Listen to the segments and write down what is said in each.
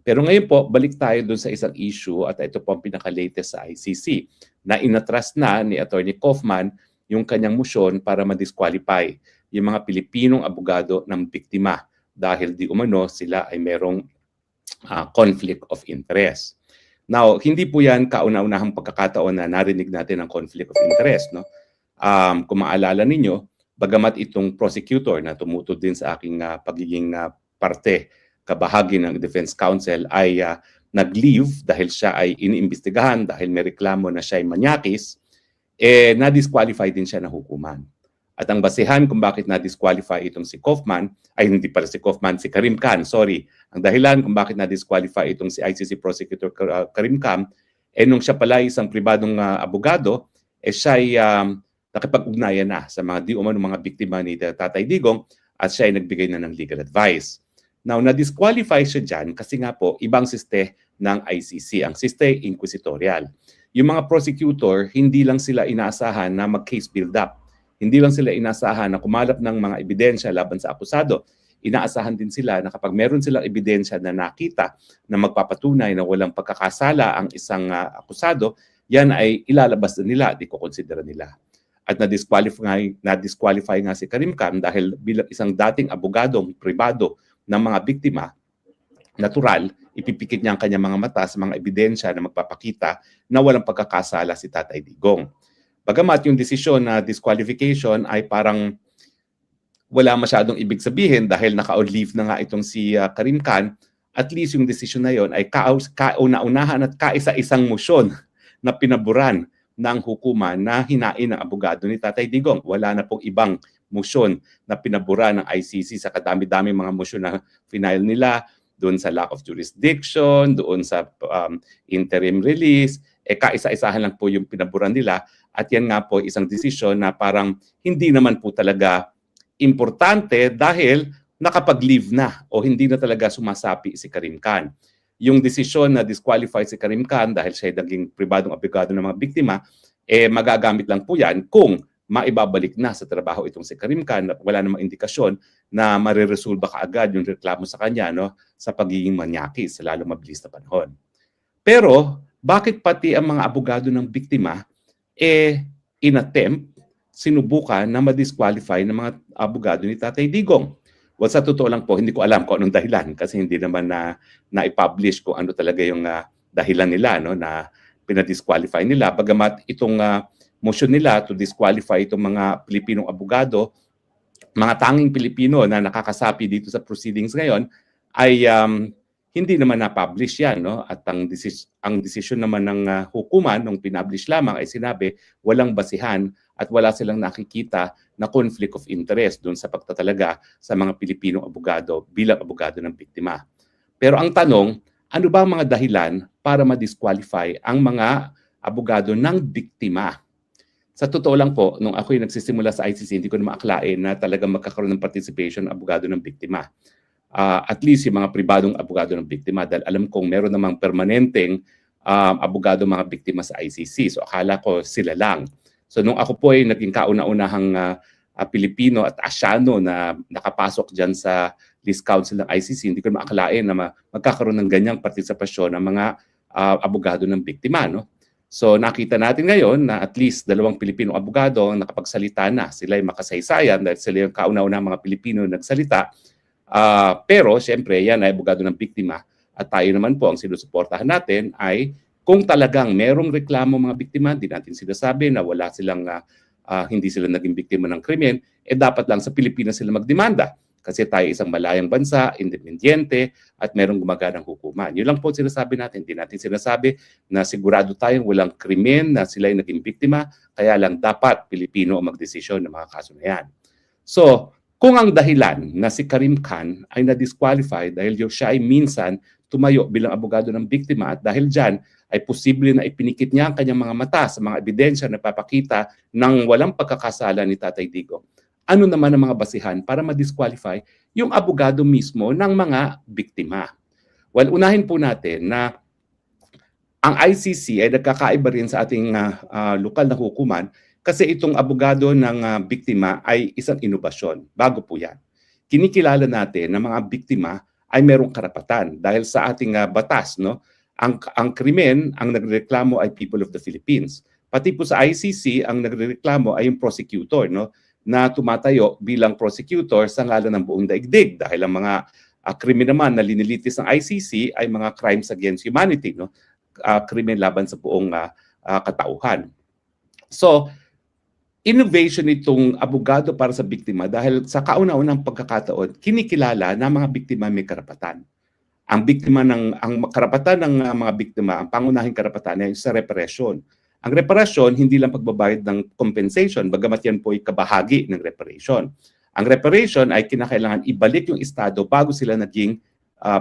Pero ngayon po, balik tayo dun sa isang issue at ito po ang pinaka-latest sa ICC na inatras na ni Attorney Kaufman yung kanyang motion para ma-disqualify yung mga Pilipinong abogado ng biktima dahil di umano sila ay merong conflict of interest. Now, hindi po yan kauna-unahang pagkakataon na narinig natin ang conflict of interest. No? Kung maalala ninyo, bagamat itong prosecutor na tumutod din sa aking pagiging parte, kabahagi ng Defense Counsel ay nag-leave dahil siya ay iniimbestigahan dahil may reklamo na siya ay manyakis, na-disqualify din siya na hukuman. At ang basihan kung bakit na-disqualify itong si Kaufman, ay hindi pala si Kaufman, si Karim Khan, sorry. Ang dahilan kung bakit na-disqualify itong si ICC Prosecutor Karim Khan, nung siya pala isang pribadong abogado, siya ay nakipag-ugnayan na sa mga di umano mga biktima ni Tatay Digong at siya ay nagbigay na ng legal advice. Now, na-disqualify siya dyan kasi nga po, ibang siste ng ICC, ang siste inquisitorial. Yung mga prosecutor, hindi lang sila inaasahan na mag-case build-up. Hindi lang sila inaasahan na kumalap ng mga ebidensya laban sa akusado. Inaasahan din sila na kapag meron silang ebidensya na nakita na magpapatunay na walang pagkakasala ang isang akusado, yan ay ilalabas na nila, di ko konsidera nila. At na-disqualify nga si Karim Khan dahil bilang isang dating abogadong pribado ng mga biktima, natural, ipipikit niya ang kanyang mga mata sa mga ebidensya na magpapakita na walang pagkakasala si Tatay Digong. Bagamat yung desisyon na disqualification ay parang wala masyadong ibig sabihin dahil naka-on leave na nga itong si Karim Khan, at least yung desisyon na yon ay kauna-unahan at kaisa-isang motion na pinaboran ng hukuman na hinain ng abogado ni Tatay Digong. Wala na pong ibang motion na pinabura ng ICC sa kadami-dami mga motion na final nila doon sa lack of jurisdiction, doon sa interim release, kaisa-isahan lang po yung pinaburan nila. At yan nga po isang desisyon na parang hindi naman po talaga importante dahil nakapag-leave na o hindi na talaga sumasapi si Karim Khan. Yung desisyon na disqualify si Karim Khan dahil siya ay naging pribadong abogado ng mga biktima, magagamit lang po yan kung maibabalik na sa trabaho itong si Karim Khan at wala namang indikasyon na mariresolba kaagad yung reklamo sa kanya sa pagiging manyakis sa lalong mabilis na panahon. Pero bakit pati ang mga abogado ng biktima in-attempt, sinubukan na ma-disqualify ng mga abogado ni Tatay Digong? Well, sa totoo lang po, hindi ko alam kung anong dahilan kasi hindi naman na-publish kung ano talaga yung dahilan nila na pinadisqualify nila. Bagamat itong motion nila to disqualify itong mga Pilipinong abogado, mga tanging Pilipino na nakakasapi dito sa proceedings ngayon, ay hindi naman na-publish yan. At ang desisyon naman ng hukuman nung pinablish lamang ay sinabi walang basihan at wala silang nakikita na conflict of interest doon sa pagtatalaga sa mga Pilipinong abogado bilang abogado ng biktima. Pero ang tanong, ano ba ang mga dahilan para ma-disqualify ang mga abogado ng biktima? Sa totoo lang po, nung ako'y nagsisimula sa ICC, hindi ko na maakalain na talagang magkakaroon ng participation ng abogado ng biktima. At least yung mga pribadong abogado ng biktima dahil alam kong meron namang permanenteng abogado mga biktima sa ICC. So akala ko sila lang. So nung ako po ay naging kauna-unahang Pilipino at Asyano na nakapasok dyan sa list council ng ICC, hindi ko maakalain na magkakaroon ng ganyang partisipasyon ng mga abogado ng biktima. So nakita natin ngayon na at least 2 Pilipinong abogado ang nakapagsalita na. Sila ay makasaysayan dahil sila yung kauna-unahang mga Pilipino nagsalita. Pero siyempre yan ay abogado ng biktima at tayo naman po ang sinusuportahan natin ay kung talagang merong reklamo mga biktima, hindi natin sinasabi na wala silang hindi sila naging biktima ng krimen, dapat lang sa Pilipinas sila magdemanda kasi tayo isang malayang bansa, independyente at merong gumaganang hukuman. Yun lang po sinasabi natin. Hindi natin sinasabi na sigurado tayong walang krimen na sila ay naging biktima, kaya lang dapat Pilipino ang magdesisyon ng mga kaso na yan. So, kung ang dahilan na si Karim Khan ay na-disqualify dahil siya ay minsan tumayo bilang abogado ng biktima at dahil dyan ay posible na ipinikit niya ang kanyang mga mata sa mga ebidensya na papakita ng walang pagkakasala ni Tatay Digong, ano naman ang mga basihan para ma-disqualify yung abogado mismo ng mga biktima? Well, unahin po natin na ang ICC ay nagkakaiba rin sa ating lokal na hukuman kasi itong abogado ng biktima ay isang inobasyon. Bago po yan. Kinikilala natin na mga biktima ay merong karapatan dahil sa ating batas, no? Ang krimen, ang nagrereklamo ay people of the Philippines. Pati po sa ICC, ang nagrereklamo ay yung prosecutor, no? Na tumatayo bilang prosecutor sa ngalan ng buong daigdig dahil ang mga krimen naman na linilitis ng ICC ay mga crimes against humanity, no? Krimen laban sa buong katauhan. So, innovation itong abogado para sa biktima dahil sa kauna-unang pagkakataon, kinikilala na mga biktima may karapatan. Ang karapatan ng mga biktima, ang pangunahing karapatan ay sa reparation. Ang reparasyon, hindi lang pagbabayad ng compensation, bagamat yan po ay kabahagi ng reparation. Ang reparation ay kinakailangan ibalik yung estado bago sila naging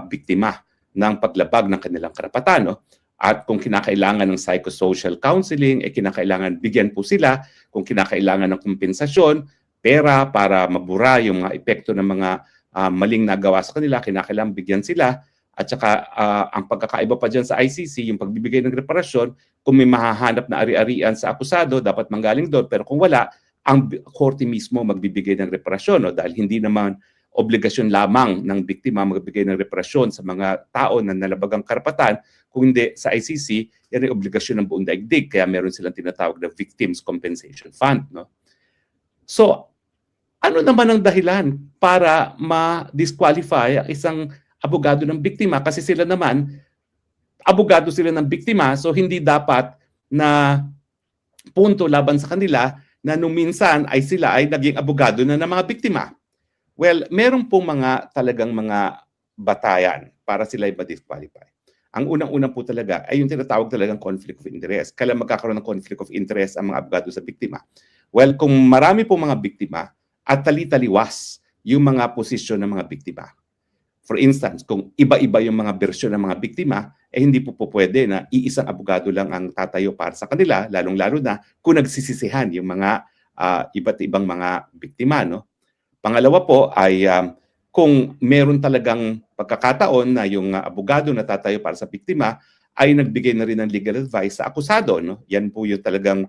biktima ng paglabag ng kanilang karapatan. No? At kung kinakailangan ng psychosocial counseling, kinakailangan bigyan po sila. Kung kinakailangan ng kompensasyon, pera para mabura yung mga epekto ng mga maling nagawa sa kanila, kinakailangan bigyan sila. At saka ang pagkakaiba pa dyan sa ICC, yung pagbibigay ng reparasyon, kung may mahahanap na ari-arian sa akusado, dapat manggaling doon. Pero kung wala, ang korte mismo magbibigay ng reparasyon. No? Dahil hindi naman obligasyon lamang ng biktima magbigay ng reparasyon sa mga tao na nalabagang karapatan. Kung hindi sa ICC, yan ay obligasyon ng buong daigdig. Kaya meron silang tinatawag na Victims Compensation Fund. No? So, ano naman ang dahilan para ma-disqualify isang abogado ng biktima? Kasi sila naman, abogado sila ng biktima, so hindi dapat na punto laban sa kanila na nung minsan ay sila ay naging abogado na ng mga biktima. Well, meron pong talagang mga batayan para sila ay ma-disqualify. Ang unang-unang po talaga ay yung tinatawag talagang conflict of interest. Kailan magkakaroon ng conflict of interest ang mga abogado sa biktima? Well, kung marami pong mga biktima at tali-taliwas yung mga posisyon ng mga biktima. For instance, kung iba-iba yung mga bersyon ng mga biktima, hindi po pwede na iisang abogado lang ang tatayo para sa kanila, lalong-lalo na kung nagsisisihan yung mga iba't ibang mga biktima. No? Pangalawa po ay kung meron talagang pagkakataon na yung abogado na tatayo para sa biktima ay nagbigay na rin ng legal advice sa akusado. No? Yan po yung talagang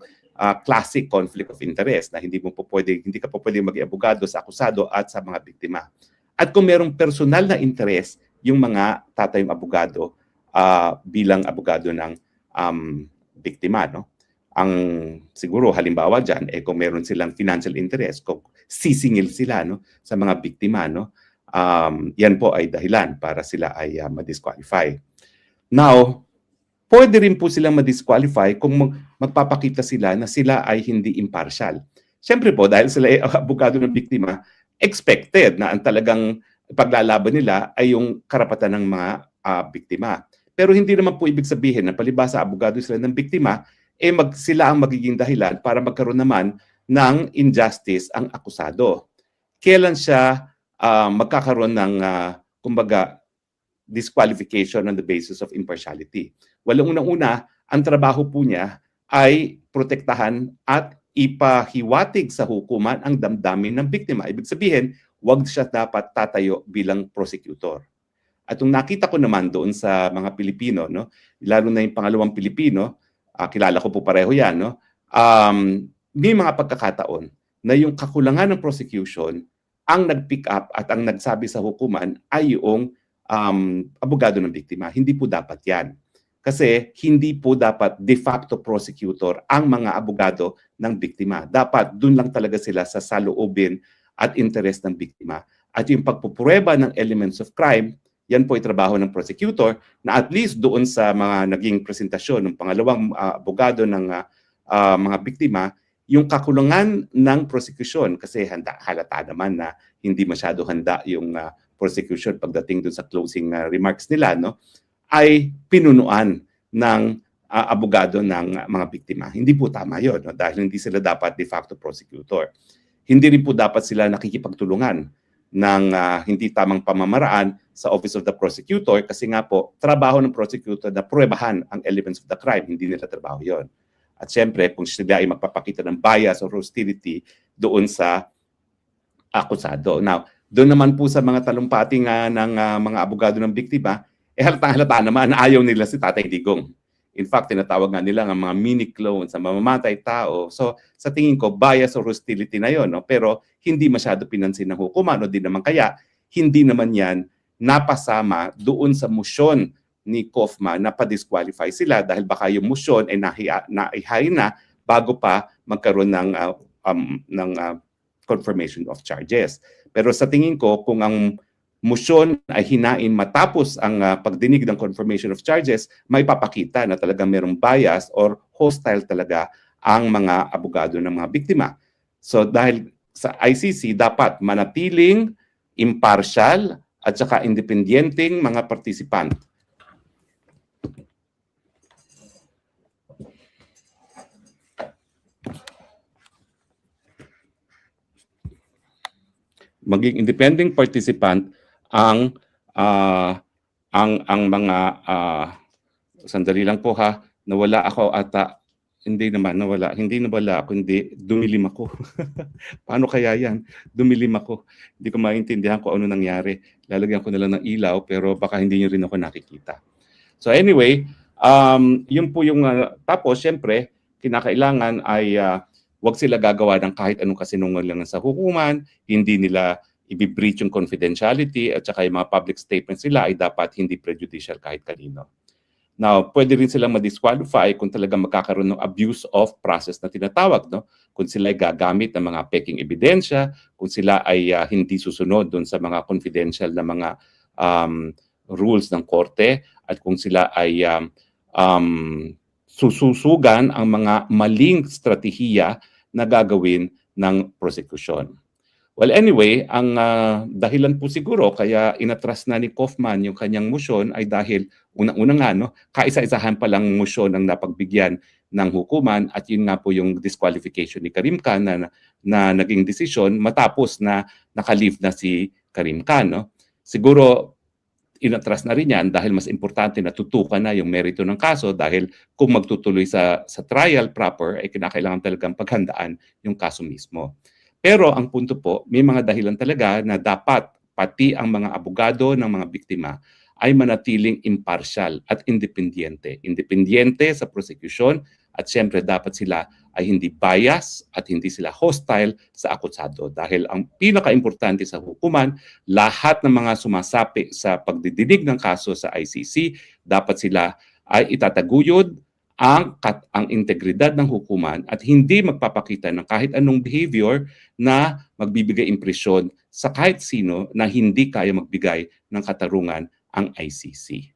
classic conflict of interest na hindi ka po pwede maging abogado sa akusado at sa mga biktima. At kung merong personal na interest yung mga tatayong abogado bilang abogado ng biktima. No? Ang siguro halimbawa dyan, kung meron silang financial interest, kung sisingil sila no, sa mga biktima, no? Yan po ay dahilan para sila ay ma-disqualify. Now, pwede rin po silang ma-disqualify kung magpapakita sila na sila ay hindi impartial. Siyempre po, dahil sila ay abogado ng biktima, expected na ang talagang paglalaban nila ay yung karapatan ng mga biktima. Pero hindi naman po ibig sabihin na palibhasa abogado sila ng biktima, sila ang magiging dahilan para magkaroon naman ng injustice ang akusado. Kailan siya magkakaroon ng kumbaga disqualification on the basis of impartiality? Well, unang-una, ang trabaho po niya ay protektahan at ipahiwatig sa hukuman ang damdamin ng biktima. Ibig sabihin, wag siya dapat tatayo bilang prosecutor. At kung nakita ko naman doon sa mga Pilipino, no, lalo na yung pangalawang Pilipino, kilala ko po pareho yan, no, may mga pagkakataon na yung kakulangan ng prosecution ang nag-pick up at ang nagsabi sa hukuman ay yung abogado ng biktima. Hindi po dapat yan. Kasi hindi po dapat de facto prosecutor ang mga abogado ng biktima. Dapat dun lang talaga sila sa saloobin at interest ng biktima. At yung pagpuprueba ng elements of crime, yan po ay trabaho ng prosecutor na at least doon sa mga naging presentasyon ng pangalawang abogado ng mga biktima, yung kakulangan ng prosecution kasi halata naman na hindi masyado handa yung prosecution pagdating doon sa closing remarks nila, no? Ay pinunuan ng abogado ng mga biktima. Hindi po tama yun, no? Dahil hindi sila dapat de facto prosecutor. Hindi rin po dapat sila nakikipagtulungan ng hindi tamang pamamaraan sa Office of the Prosecutor kasi nga po, trabaho ng prosecutor na pruebahan ang elements of the crime. Hindi nila trabaho yon. At syempre, kung sila ay magpapakita ng bias or hostility doon sa akusado. Now, doon naman po sa mga talumpati ng mga abogado ng biktima, halatang-halata naman na ayaw nila si Tatay Digong. In fact, tinatawag nga nila ng mga mini-clones sa mamamatay tao. So, sa tingin ko, bias or hostility na yon. No? Pero hindi masyado pinansin ng hukuman o di naman kaya, hindi naman yan napasama doon sa motion ni Kaufman na pa-disqualify sila dahil baka yung motion ay naihay na bago pa magkaroon ng confirmation of charges. Pero sa tingin ko, kung ang motion ay hinain matapos ang pagdinig ng confirmation of charges, may papakita na talagang merong bias or hostile talaga ang mga abogado ng mga biktima. So dahil sa ICC dapat manatiling impartial at saka independenteng mga participant. Maging independent participant ang mga sandali lang po ha, nawala ako ata. Hindi naman nawala, hindi nawala ako, hindi dumilim ako. Paano kaya yan? Dumilim ako. Hindi ko maintindihan kung ano nangyari. Lalagyan ko na lang ng ilaw pero baka hindi niyo rin ako nakikita. So anyway, yun po yung tapos syempre kinakailangan ay wag sila gagawa ng kahit anong kasinungalingan sa hukuman, hindi nila i-breach yung confidentiality at saka yung mga public statements nila ay dapat hindi prejudicial kahit kanino. Now, pwede rin silang ma-disqualify kung talagang magkakaroon ng abuse of process na tinatawag, no? Kung sila ay gagamit ng mga peking ebidensya, kung sila ay hindi susunod doon sa mga confidential na mga rules ng korte, at kung sila ay sususugan ang mga maling strategiya na gagawin ng prosecution. Well, anyway, ang dahilan po siguro kaya inatras na ni Kaufman yung kanyang motion ay dahil unang-una nga, no, kaisa-isahan pa lang motion ang napagbigyan ng hukuman at yun nga po yung disqualification ni Karim Khan na naging desisyon matapos na naka-leave na si Karim Khan. No? Siguro inatras na rin yan dahil mas importante na tutukan na yung merito ng kaso dahil kung magtutuloy sa trial proper ay kinakailangan talagang paghandaan yung kaso mismo. Pero ang punto po, may mga dahilan talaga na dapat pati ang mga abogado ng mga biktima ay manatiling impartial at independyente. Independyente sa prosecution at siyempre dapat sila ay hindi bias at hindi sila hostile sa akusado. Dahil ang pinaka-importante sa hukuman, lahat ng mga sumasapi sa pagdidinig ng kaso sa ICC, dapat sila ay itataguyod ang integridad ng hukuman at hindi magpapakita ng kahit anong behavior na magbibigay impresyon sa kahit sino na hindi kaya magbigay ng katarungan ang ICC.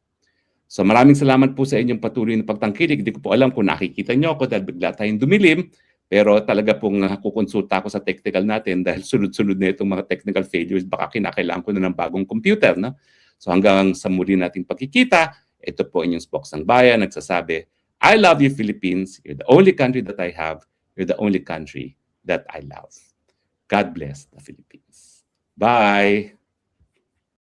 So maraming salamat po sa inyong patuloy na pagtangkilik. Hindi ko po alam kung nakikita nyo ako dahil bigla tayong dumilim, pero talaga pong kukonsulta ako sa technical natin dahil sunod-sunod na itong mga technical failures, baka kinakailangan ko na ng bagong computer. No? So hanggang sa muli nating pagkikita, ito po inyong Spokes ng Bayan nagsasabi, I love you, Philippines. You're the only country that I have. You're the only country that I love. God bless the Philippines. Bye.